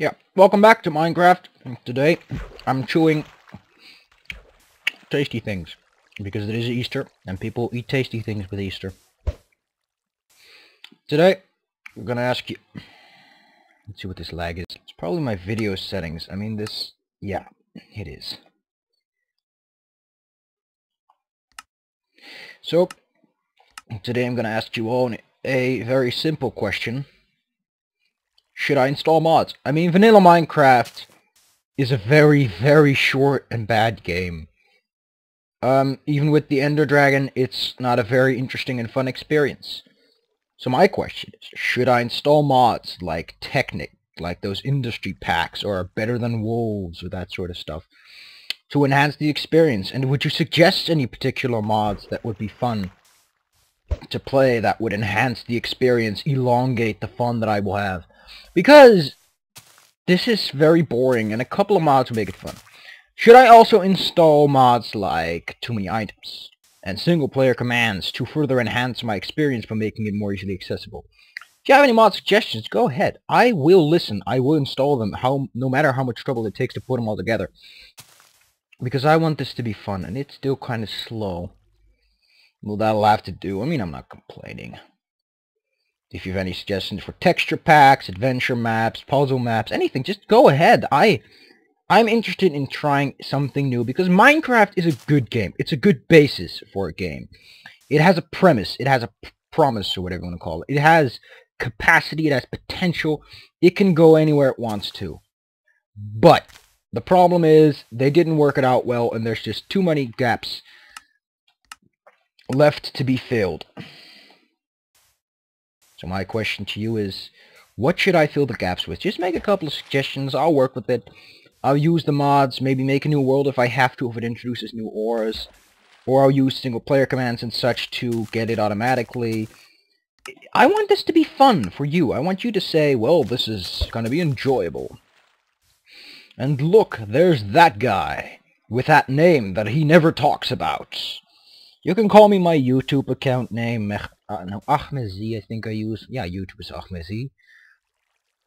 Yeah, welcome back to Minecraft. Today, I'm chewing tasty things, because it is Easter, and people eat tasty things with Easter. Today, we're gonna ask you... Let's see what this lag is. It's probably my video settings. I mean, this... Yeah, it is. So, today I'm gonna ask you all a very simple question. Should I install mods? I mean, vanilla Minecraft is a very, very short and bad game. Even with the Ender Dragon, it's not a very interesting and fun experience. So my question is, should I install mods like Technic, like those industry packs, or Better Than Wolves, or that sort of stuff, to enhance the experience? And would you suggest any particular mods that would be fun to play, that would enhance the experience, elongate the fun that I will have? Because this is very boring, and a couple of mods will make it fun. Should I also install mods like Too Many Items and single-player commands to further enhance my experience by making it more easily accessible? If you have any mod suggestions, go ahead. I will listen. I will install them, no matter how much trouble it takes to put them all together. Because I want this to be fun, and it's still kind of slow. Well, that'll have to do. I mean, I'm not complaining. If you have any suggestions for texture packs, adventure maps, puzzle maps, anything, just go ahead. I'm interested in trying something new, because Minecraft is a good game. It's a good basis for a game. It has a premise. It has a promise, or whatever you want to call it. It has capacity. It has potential. It can go anywhere it wants to. But the problem is, they didn't work it out well, and there's just too many gaps left to be filled. So my question to you is, what should I fill the gaps with? Just make a couple of suggestions. I'll work with it. I'll use the mods, maybe make a new world if I have to, if it introduces new auras. Or I'll use single-player commands and such to get it automatically. I want this to be fun for you. I want you to say, well, this is going to be enjoyable. And look, there's that guy, with that name that he never talks about. You can call me my YouTube account name, no, Ahmezi, I think I use. Yeah, YouTube is Ahmezi.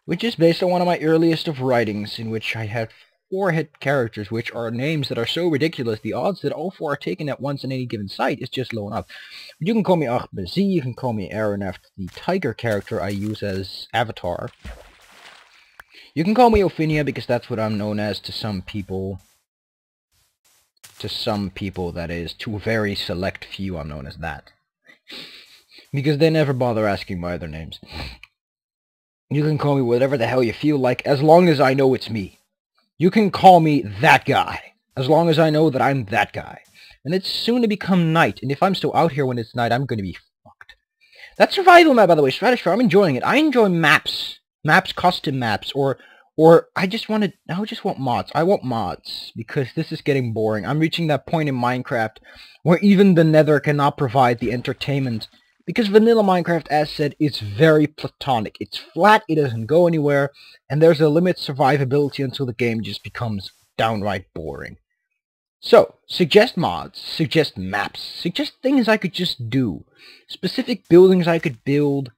Which is based on one of my earliest of writings, in which I had 4 head characters, which are names that are so ridiculous, the odds that all 4 are taken at once in any given site is just low enough. But you can call me Ahmezi, you can call me Aaron after the tiger character I use as avatar. You can call me Ophinia, because that's what I'm known as to some people. To some people, that is. To a very select few, I'm known as that. Because they never bother asking my other names. You can call me whatever the hell you feel like, as long as I know it's me. You can call me that guy, as long as I know that I'm that guy. And it's soon to become night, and if I'm still out here when it's night, I'm gonna be fucked. That survival map, by the way, Stratosphere, I'm enjoying it. I enjoy maps. Maps, custom maps, or I just want mods. I want mods, because this is getting boring. I'm reaching that point in Minecraft where even the Nether cannot provide the entertainment. Because vanilla Minecraft, as said, is very platonic. It's flat, it doesn't go anywhere, and there's a limit survivability until the game just becomes downright boring. So, suggest mods, suggest maps, suggest things I could just do. Specific buildings I could build.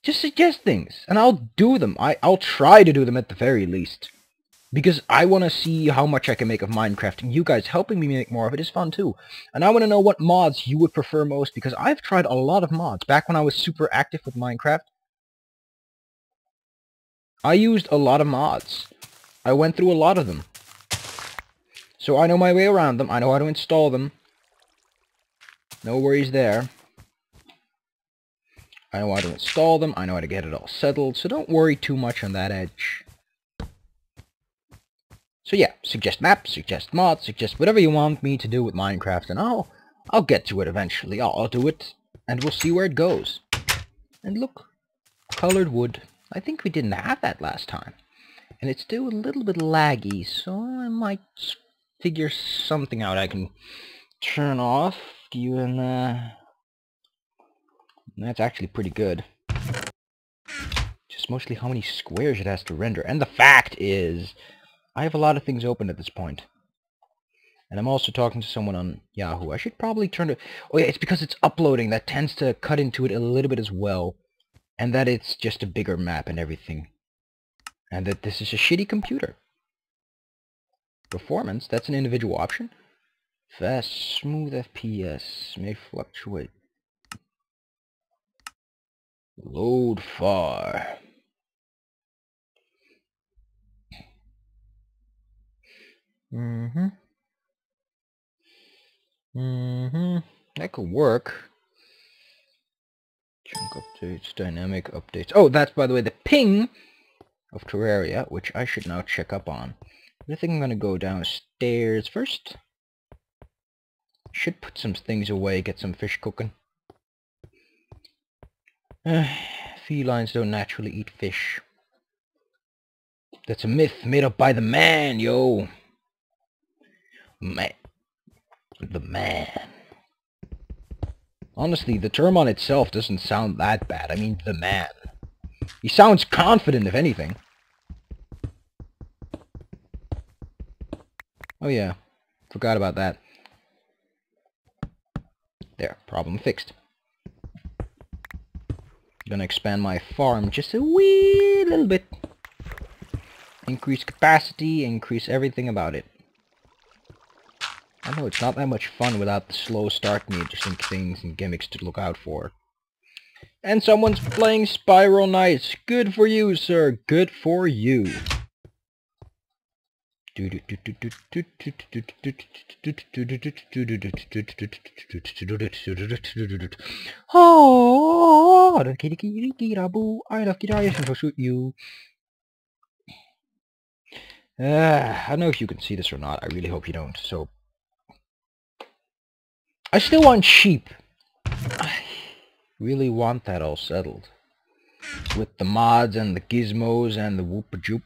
Just suggest things, and I'll do them. I'll try to do them at the very least. Because I want to see how much I can make of Minecraft, and you guys helping me make more of it is fun too. And I want to know what mods you would prefer most, because I've tried a lot of mods. Back when I was super active with Minecraft, I used a lot of mods. I went through a lot of them. So I know my way around them, I know how to install them. No worries there. I know how to install them, I know how to get it all settled, so don't worry too much on that edge. So yeah, suggest maps, suggest mods, suggest whatever you want me to do with Minecraft, and I'll get to it eventually. I'll do it, and we'll see where it goes. And look, colored wood. I think we didn't have that last time. And it's still a little bit laggy, so I might figure something out I can turn off. That's actually pretty good. Just mostly how many squares it has to render. And the fact is, I have a lot of things open at this point. And I'm also talking to someone on Yahoo. I should probably turn to... Oh yeah, it's because it's uploading. That tends to cut into it a little bit as well. And that it's just a bigger map and everything. and that this is a shitty computer. Performance, that's an individual option. Fast, smooth FPS may fluctuate. Load far. That could work. Chunk updates, dynamic updates. Oh, that's, by the way, the ping of Terraria, which I should now check up on. I think I'm gonna go downstairs first. Should put some things away, get some fish cooking. Felines don't naturally eat fish. That's a myth made up by the man, yo. Man. The man. Honestly, the term on itself doesn't sound that bad. I mean, the man. He sounds confident, if anything. Oh yeah, forgot about that. There, problem fixed. Gonna expand my farm just a wee little bit. Increase capacity, increase everything about it. I know it's not that much fun without the slow start and the interesting things and gimmicks to look out for. And someone's playing Spiral Knights. Good for you, sir. Good for you. Oh, I love guitars and shoot you. I don't know if you can see this or not. I really hope you don't. So, I still want sheep. I really want that all settled. With the mods and the gizmos and the whoop-a-joop.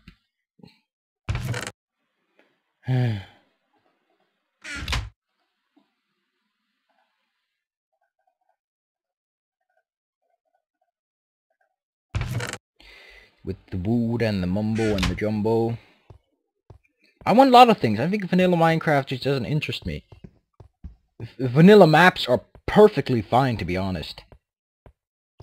With the wood and the mumbo and the jumbo. I want a lot of things. I think vanilla Minecraft just doesn't interest me. Vanilla maps are perfectly fine, to be honest.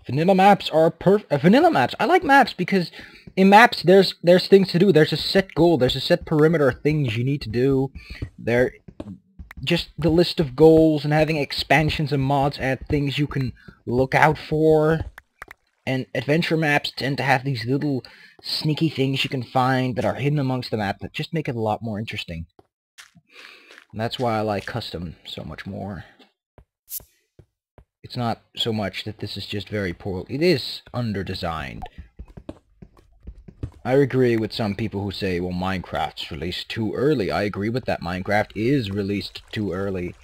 Vanilla maps are vanilla maps. I like maps because in maps there's things to do. There's a set goal. There's a set perimeter of things you need to do. There, just the list of goals and having expansions and mods add things you can look out for. And adventure maps tend to have these little sneaky things you can find that are hidden amongst the map that just make it a lot more interesting. And that's why I like custom so much more. It's not so much that this is just very poor. It is under-designed. I agree with some people who say, well, Minecraft's released too early. I agree with that. Minecraft is released too early.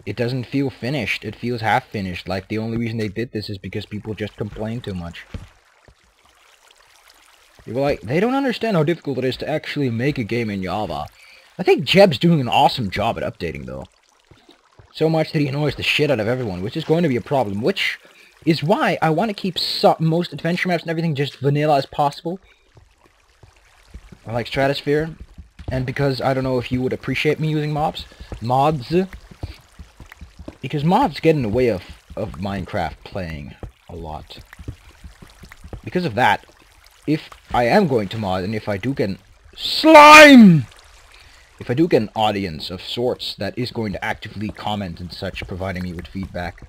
It doesn't feel finished. It feels half-finished. Like, the only reason they did this is because people just complain too much. People like, they don't understand how difficult it is to actually make a game in Java. I think Jeb's doing an awesome job at updating, though. So much that he annoys the shit out of everyone, which is going to be a problem, which is why I want to keep most adventure maps and everything just vanilla as possible. I like Stratosphere, and because I don't know if you would appreciate me using mods, because mods get in the way of Minecraft playing a lot. Because of that, if I am going to mod, and if I do get slime! If I do get an audience of sorts that is going to actively comment and such, providing me with feedback,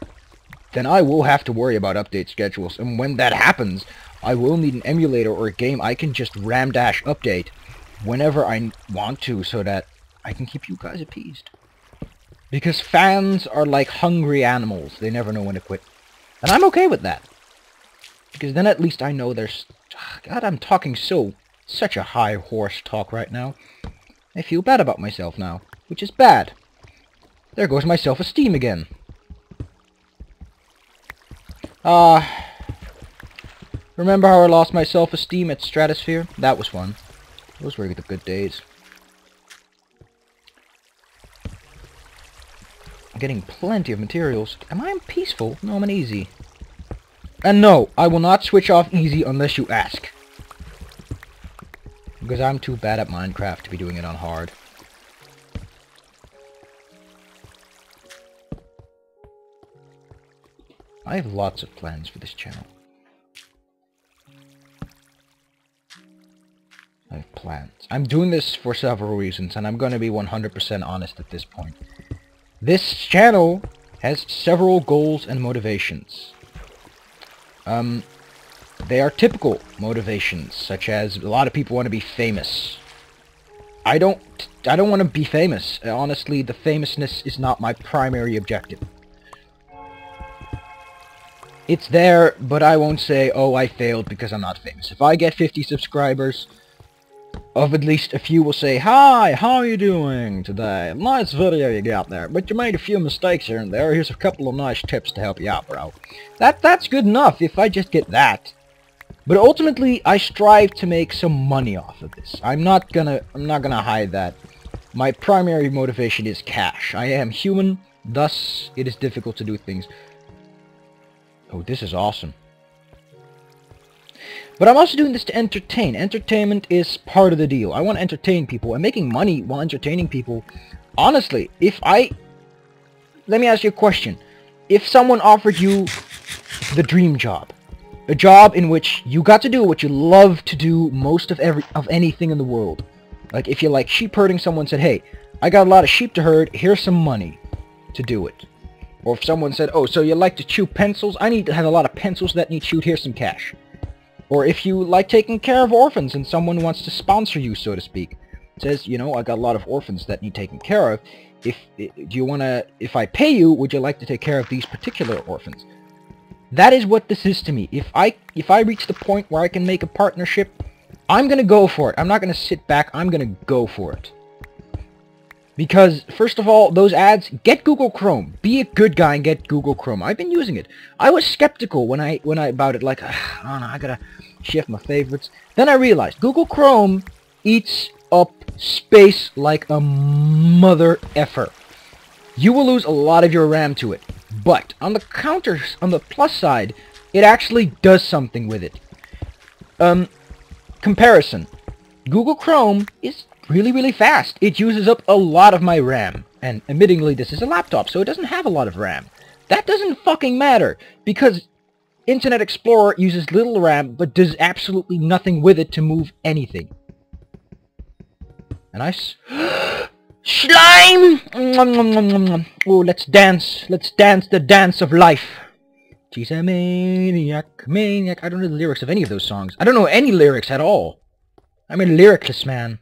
then I will have to worry about update schedules, and when that happens, I will need an emulator or a game I can just ram-dash update whenever I want to, so that I can keep you guys appeased. Because fans are like hungry animals, they never know when to quit. And I'm okay with that. Because then at least I know there's... God, I'm talking such a high horse talk right now. I feel bad about myself now, which is bad. There goes my self-esteem again. Remember how I lost my self-esteem at Stratosphere? That was fun. Those were the good days. I'm getting plenty of materials. Am I peaceful? No, I'm on easy. And no, I will not switch off easy unless you ask. Because I'm too bad at Minecraft to be doing it on hard. I have lots of plans for this channel. different plans. I'm doing this for several reasons, and I'm going to be 100% honest at this point. This channel has several goals and motivations. They are typical motivations, such as a lot of people want to be famous. I don't want to be famous. Honestly, the famousness is not my primary objective. It's there, but I won't say, oh, I failed because I'm not famous. If I get 50 subscribers, of at least a few will say, hi, how are you doing today? Nice video you got there, but you made a few mistakes here and there. Here's a couple of nice tips to help you out, bro. That's good enough if I just get that. But ultimately, I strive to make some money off of this. I'm not gonna hide that. My primary motivation is cash. I am human, thus it is difficult to do things. Oh, this is awesome. But I'm also doing this to entertain. Entertainment is part of the deal. I want to entertain people. And making money while entertaining people. Honestly, let me ask you a question. If someone offered you the dream job, a job in which you got to do what you love to do most of anything in the world. Like if you like sheep herding, someone said, hey, I got a lot of sheep to herd, here's some money to do it. Or if someone said, oh, so you like to chew pencils? I need to have a lot of pencils that need chewed, here's some cash. Or if you like taking care of orphans and someone wants to sponsor you, so to speak. Says, you know, I got a lot of orphans that need taken care of. If I pay you, would you like to take care of these particular orphans? That is what this is to me. If I reach the point where I can make a partnership, I'm gonna go for it. I'm not gonna sit back, I'm gonna go for it. Because, first of all, those ads, get Google Chrome. Be a good guy and get Google Chrome. I've been using it. I was skeptical when I about it, like, I don't know, I gotta shift my favorites. Then I realized, Google Chrome eats up space like a mother effer. You will lose a lot of your RAM to it. But, on the plus side, it actually does something with it. Comparison. Google Chrome is really fast. It uses up a lot of my RAM. And admittingly, this is a laptop, so it doesn't have a lot of RAM. That doesn't fucking matter, because Internet Explorer uses little RAM, but does absolutely nothing with it to move anything. And Slime! Oh, let's dance. Let's dance the dance of life. She's a maniac, maniac. I don't know the lyrics of any of those songs. I don't know any lyrics at all. I'm a lyricless man.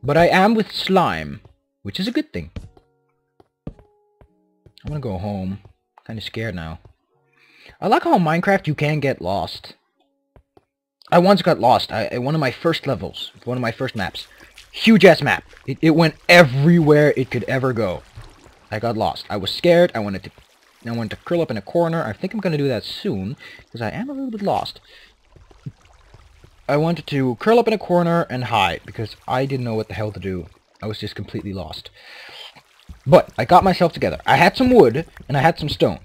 But I am with slime, which is a good thing. I'm gonna go home. Kinda scared now. I like how in Minecraft you can get lost. I once got lost at one of my first levels, one of my first maps. Huge ass map. It went everywhere it could ever go. I got lost. I was scared. I wanted to curl up in a corner. I think I'm gonna do that soon, because I am a little bit lost. I wanted to curl up in a corner and hide, because I didn't know what the hell to do. I was just completely lost. But, I got myself together. I had some wood, and I had some stone.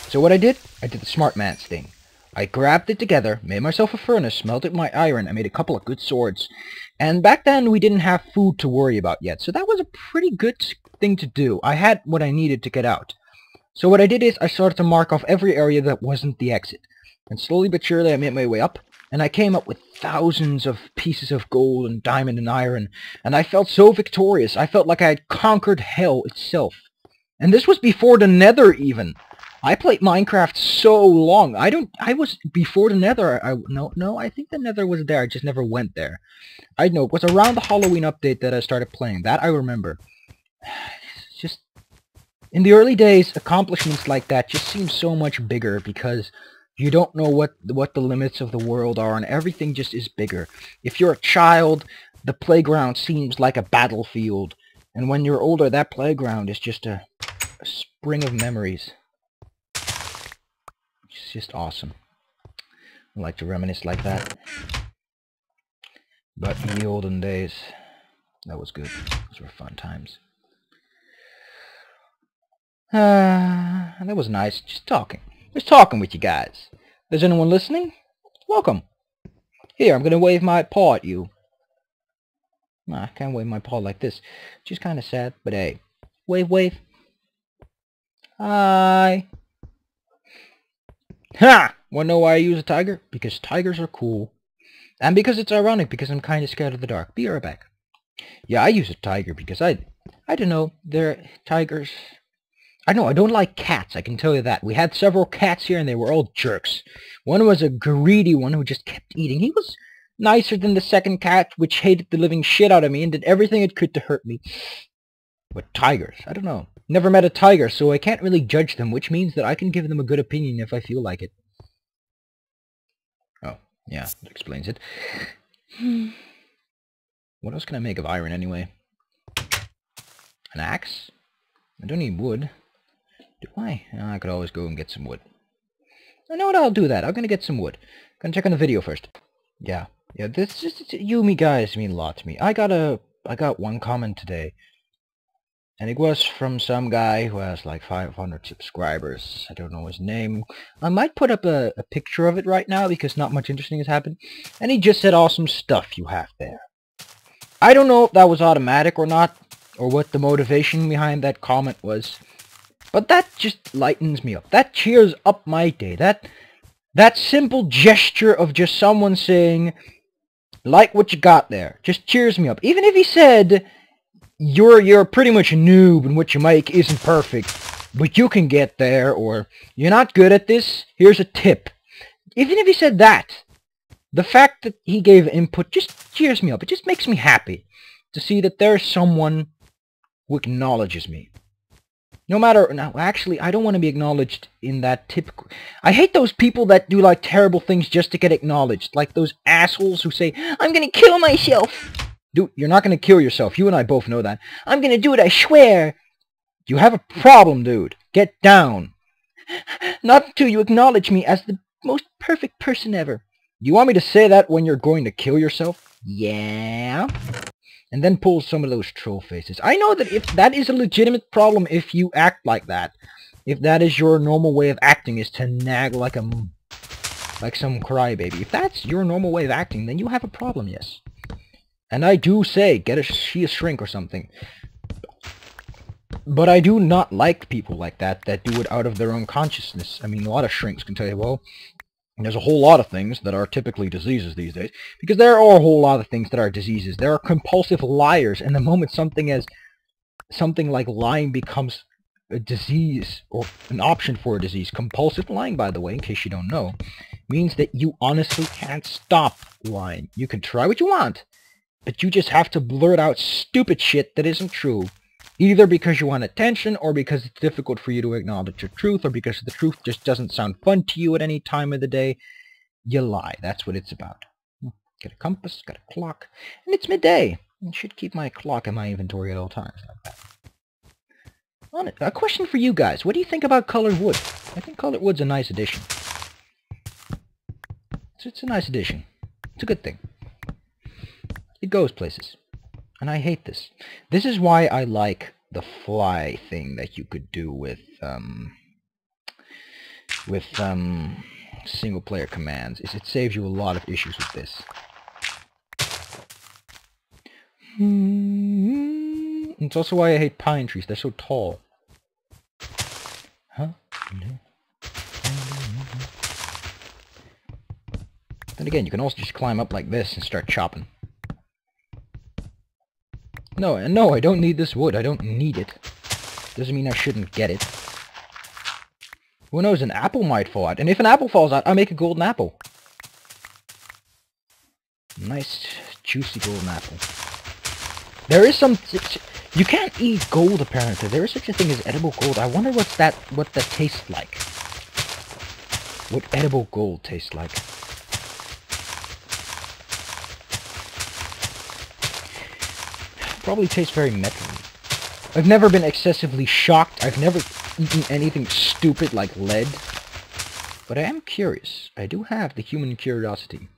So what I did the smart man's thing. I grabbed it together, made myself a furnace, melted my iron, I made a couple of good swords. And back then, we didn't have food to worry about yet, so that was a pretty good thing to do. I had what I needed to get out. So what I did is, I started to mark off every area that wasn't the exit. And slowly but surely, I made my way up, and I came up with thousands of pieces of gold and diamond and iron, and I felt so victorious. I felt like I had conquered hell itself. And this was before the Nether, even. I played Minecraft so long. I was before the Nether. No, I think the Nether was there. I just never went there. I know, it was around the Halloween update that I started playing. That I remember. It's just, in the early days, accomplishments like that just seem so much bigger because you don't know what the limits of the world are, and everything just is bigger. If you're a child, the playground seems like a battlefield. And when you're older, that playground is just a spring of memories. It's just awesome. I like to reminisce like that. But in the olden days, that was good. Those were fun times. That was nice. Just talking with you guys. If there's anyone listening, welcome. Here, I'm gonna wave my paw at you. Nah, I can't wave my paw like this. Just kind of sad, but hey. Wave. Hi. Ha! Wanna know why I use a tiger? Because tigers are cool. And because it's ironic, because I'm kinda scared of the dark. Be right back. Yeah, I use a tiger because I don't know, they're tigers. I know, I don't like cats, I can tell you that. We had several cats here and they were all jerks. One was a greedy one who just kept eating. He was nicer than the second cat, which hated the living shit out of me and did everything it could to hurt me. But tigers, I don't know. Never met a tiger, so I can't really judge them, which means that I can give them a good opinion if I feel like it. Oh, yeah, that explains it. What else can I make of iron anyway? An axe? I don't need wood. Do I? I could always go and get some wood. I know what, I'll do that. I'm gonna get some wood. Gonna check on the video first. Yeah. Yeah, this just you me guys mean a lot to me. I got one comment today. And it was from some guy who has like 500 subscribers. I don't know his name. I might put up a picture of it right now because not much interesting has happened. And he just said awesome stuff you have there. I don't know if that was automatic or not, or what the motivation behind that comment was. But that just lightens me up. That cheers up my day. That simple gesture of just someone saying, like what you got there, just cheers me up. Even if he said, you're pretty much a noob and what you make isn't perfect, but you can get there, or you're not good at this, here's a tip. Even if he said that, the fact that he gave input just cheers me up. It just makes me happy to see that there's someone who acknowledges me. No matter, now actually, I don't want to be acknowledged in that typical... I hate those people that do like terrible things just to get acknowledged. Like those assholes who say, I'm gonna kill myself. Dude, you're not gonna kill yourself. You and I both know that. I'm gonna do it, I swear. You have a problem, dude. Get down. Not until you acknowledge me as the most perfect person ever. You want me to say that when you're going to kill yourself? Yeah. And then pull some of those troll faces. I know that if that is a legitimate problem if you act like that. If that is your normal way of acting, is to nag like some crybaby. If that's your normal way of acting, then you have a problem, yes. And I do say, she a shrink or something. But I do not like people like that do it out of their own consciousness. I mean, a lot of shrinks can tell you, well, there's a whole lot of things that are typically diseases these days. Because there are a whole lot of things that are diseases. There are compulsive liars, and the moment something like lying becomes a disease, or an option for a disease. Compulsive lying, by the way, in case you don't know, means that you honestly can't stop lying. You can try what you want, but you just have to blurt out stupid shit that isn't true. Either because you want attention, or because it's difficult for you to acknowledge your truth, or because the truth just doesn't sound fun to you at any time of the day. You lie. That's what it's about. Get a compass, got a clock, and it's midday. I should keep my clock in my inventory at all times. Like that. A question for you guys. What do you think about colored wood? I think colored wood's a nice addition. It's a nice addition. It's a good thing. It goes places. And I hate this. This is why I like the fly thing that you could do with single player commands. It saves you a lot of issues with this. It's also why I hate pine trees. They're so tall. Huh? Then again, you can also just climb up like this and start chopping. No, I don't need this wood. I don't need it. Doesn't mean I shouldn't get it. Who knows, an apple might fall out. And if an apple falls out, I'll make a golden apple. Nice, juicy golden apple. There is some... You can't eat gold, apparently. There is such a thing as edible gold. I wonder what that tastes like. What edible gold tastes like. Probably tastes very metally. I've never been excessively shocked. I've never eaten anything stupid like lead. But I am curious. I do have the human curiosity.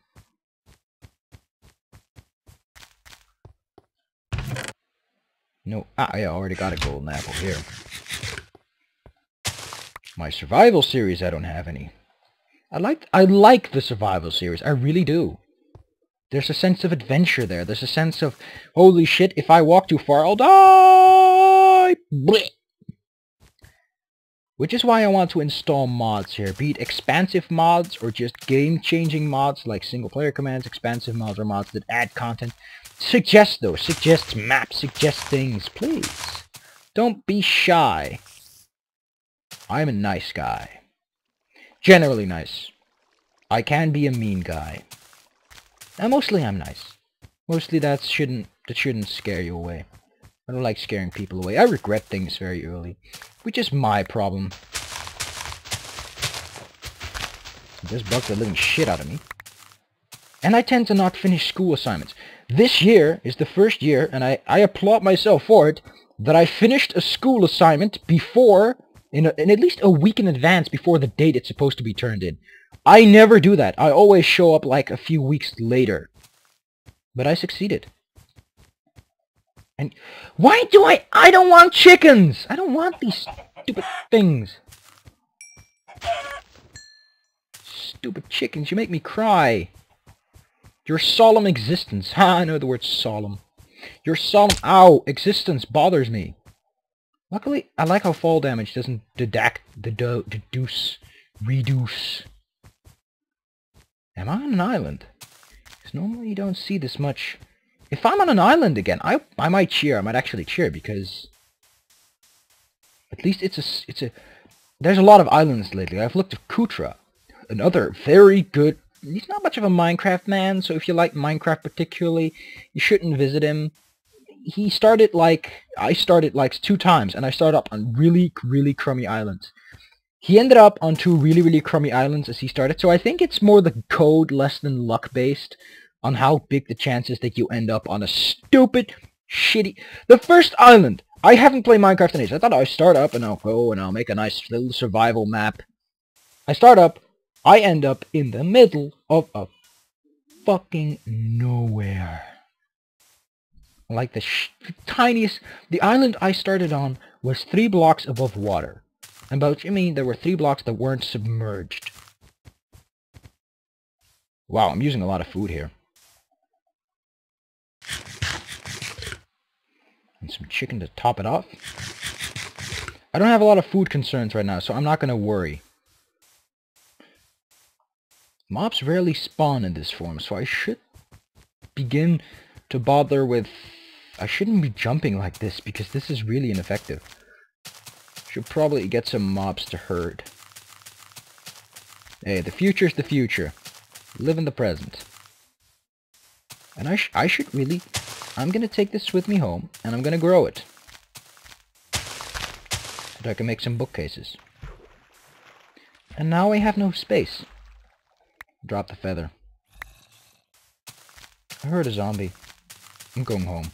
No, I already got a golden apple here. My survival series, I don't have any. I like the survival series. I really do. There's a sense of adventure there. There's a sense of, holy shit, if I walk too far, I'll die! Blech. Which is why I want to install mods here, be it expansive mods or just game-changing mods like single-player commands, expansive mods, or mods that add content. Suggest those. Suggest maps. Suggest things, please. Don't be shy. I'm a nice guy. Generally nice. I can be a mean guy. And mostly I'm nice. Mostly that shouldn't scare you away. I don't like scaring people away. I regret things very early, which is my problem. This bugged the living shit out of me. And I tend to not finish school assignments. This year is the first year, and I applaud myself for it, that I finished a school assignment before, in at least a week in advance before the date it's supposed to be turned in. I never do that. I always show up like a few weeks later. But I succeeded. And why do I don't want chickens! I don't want these stupid things. Stupid chickens, you make me cry. Your solemn existence. Ha, I know the word solemn. Your solemn, ow, existence bothers me. Luckily, I like how fall damage doesn't reduce. Am I on an island? Because normally you don't see this much. If I'm on an island again, I might cheer. I might actually cheer because at least it's a. There's a lot of islands lately. I've looked at Kutra, another very good. He's not much of a Minecraft man, so if you like Minecraft particularly, you shouldn't visit him. He started like I started like 2 times, and I started up on really crummy islands. He ended up on 2 really crummy islands as he started, so I think it's more the code less than luck based on how big the chances that you end up on a stupid, shitty... The first island! I haven't played Minecraft in ages. I thought I'd start up and I'll go and I'll make a nice little survival map. I start up, I end up in the middle of a fucking nowhere. Like the tiniest... The island I started on was 3 blocks above water. And I mean, there were 3 blocks that weren't submerged. Wow, I'm using a lot of food here. And some chicken to top it off. I don't have a lot of food concerns right now, so I'm not going to worry. Mobs rarely spawn in this form, so I should begin to bother with... I shouldn't be jumping like this, because this is really ineffective. Should probably get some mobs to herd. Hey, the future's the future. Live in the present. And I should really... I'm gonna take this with me home, and I'm gonna grow it. So that I can make some bookcases. And now I have no space. Drop the feather. I heard a zombie. I'm going home.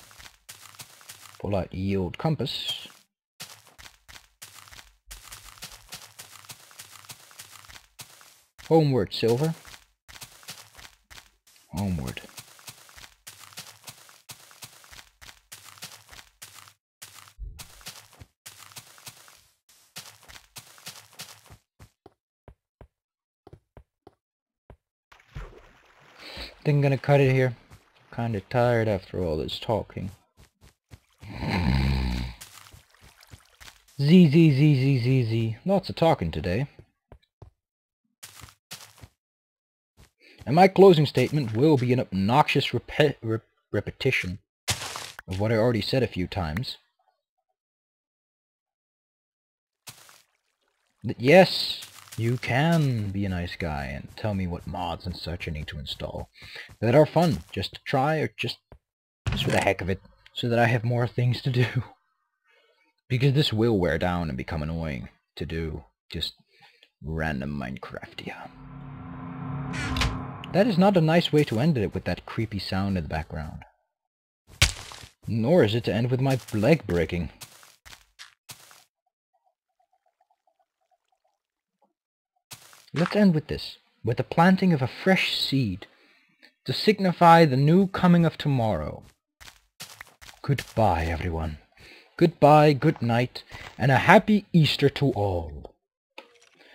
Pull out the old compass. Homeward, Silver. Homeward. Think I'm gonna cut it here. Kinda tired after all this talking. Z. Lots of talking today. And my closing statement will be an obnoxious repetition of what I already said a few times. That yes, you can be a nice guy and tell me what mods and such I need to install that are fun, just to try, or just for the heck of it, so that I have more things to do. Because this will wear down and become annoying to do, just random Minecraftia. That is not a nice way to end it with that creepy sound in the background. Nor is it to end with my leg breaking. Let's end with this, with the planting of a fresh seed, to signify the new coming of tomorrow. Goodbye, everyone. Goodbye, good night, and a happy Easter to all.